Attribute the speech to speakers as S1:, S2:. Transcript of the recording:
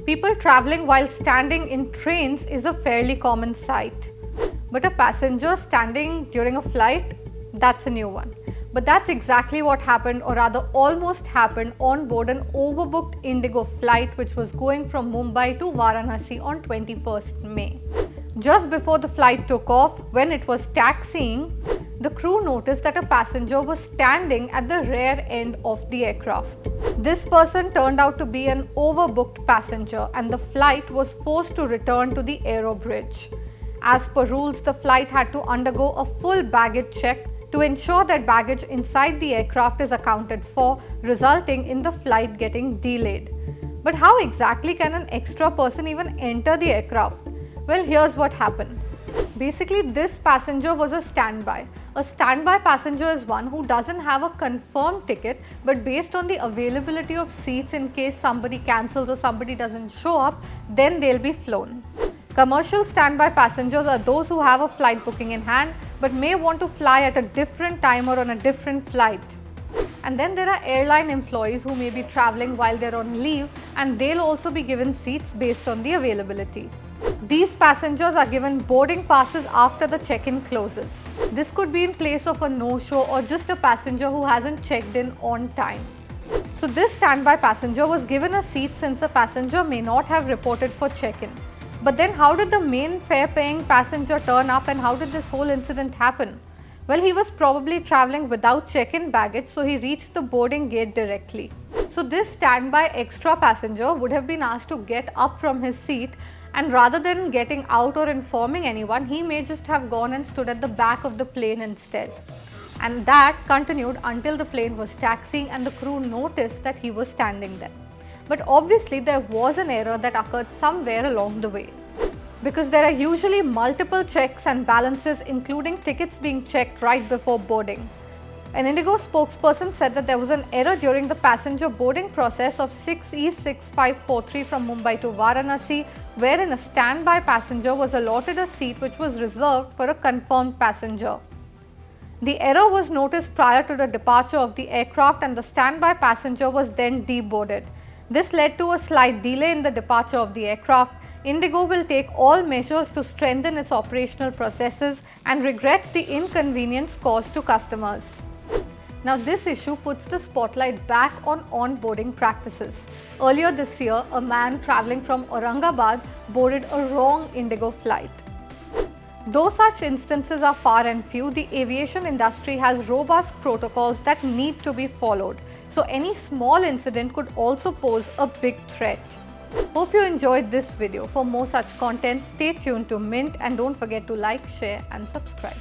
S1: People traveling while standing in trains is a fairly common sight. But a passenger standing during a flight, that's a new one. But that's exactly what happened, or rather almost happened, on board an overbooked Indigo flight which was going from Mumbai to Varanasi on 21st May. Just before the flight took off, when it was taxiing, the crew noticed that a passenger was standing at the rear end of the aircraft. This person turned out to be an overbooked passenger, and the flight was forced to return to the aerobridge. As per rules, the flight had to undergo a full baggage check to ensure that baggage inside the aircraft is accounted for, resulting in the flight getting delayed. But how exactly can an extra person even enter the aircraft? Well, here's what happened. Basically, this passenger was a standby. A standby passenger is one who doesn't have a confirmed ticket, but based on the availability of seats in case somebody cancels or somebody doesn't show up, then they'll be flown. Commercial standby passengers are those who have a flight booking in hand but may want to fly at a different time or on a different flight. And then there are airline employees who may be traveling while they're on leave, and they'll also be given seats based on the availability. These passengers are given boarding passes after the check-in closes. This could be in place of a no-show or just a passenger who hasn't checked in on time. So this standby passenger was given a seat since a passenger may not have reported for check-in. But then how did the main fare-paying passenger turn up, and how did this whole incident happen? Well, he was probably traveling without check-in baggage, so he reached the boarding gate directly. So this standby extra passenger would have been asked to get up from his seat, and rather than getting out or informing anyone, he may just have gone and stood at the back of the plane instead. And that continued until the plane was taxiing and the crew noticed that he was standing there. But obviously there was an error that occurred somewhere along the way, because there are usually multiple checks and balances, including tickets being checked right before boarding. An Indigo spokesperson said that there was an error during the passenger boarding process of 6E6543 from Mumbai to Varanasi, wherein a standby passenger was allotted a seat which was reserved for a confirmed passenger. The error was noticed prior to the departure of the aircraft, and the standby passenger was then deboarded. This led to a slight delay in the departure of the aircraft. Indigo will take all measures to strengthen its operational processes and regrets the inconvenience caused to customers. Now, this issue puts the spotlight back on onboarding practices. Earlier this year, a man traveling from Aurangabad boarded a wrong Indigo flight. Though such instances are far and few, the aviation industry has robust protocols that need to be followed. So any small incident could also pose a big threat. Hope you enjoyed this video. For more such content, stay tuned to Mint, and don't forget to like, share and subscribe.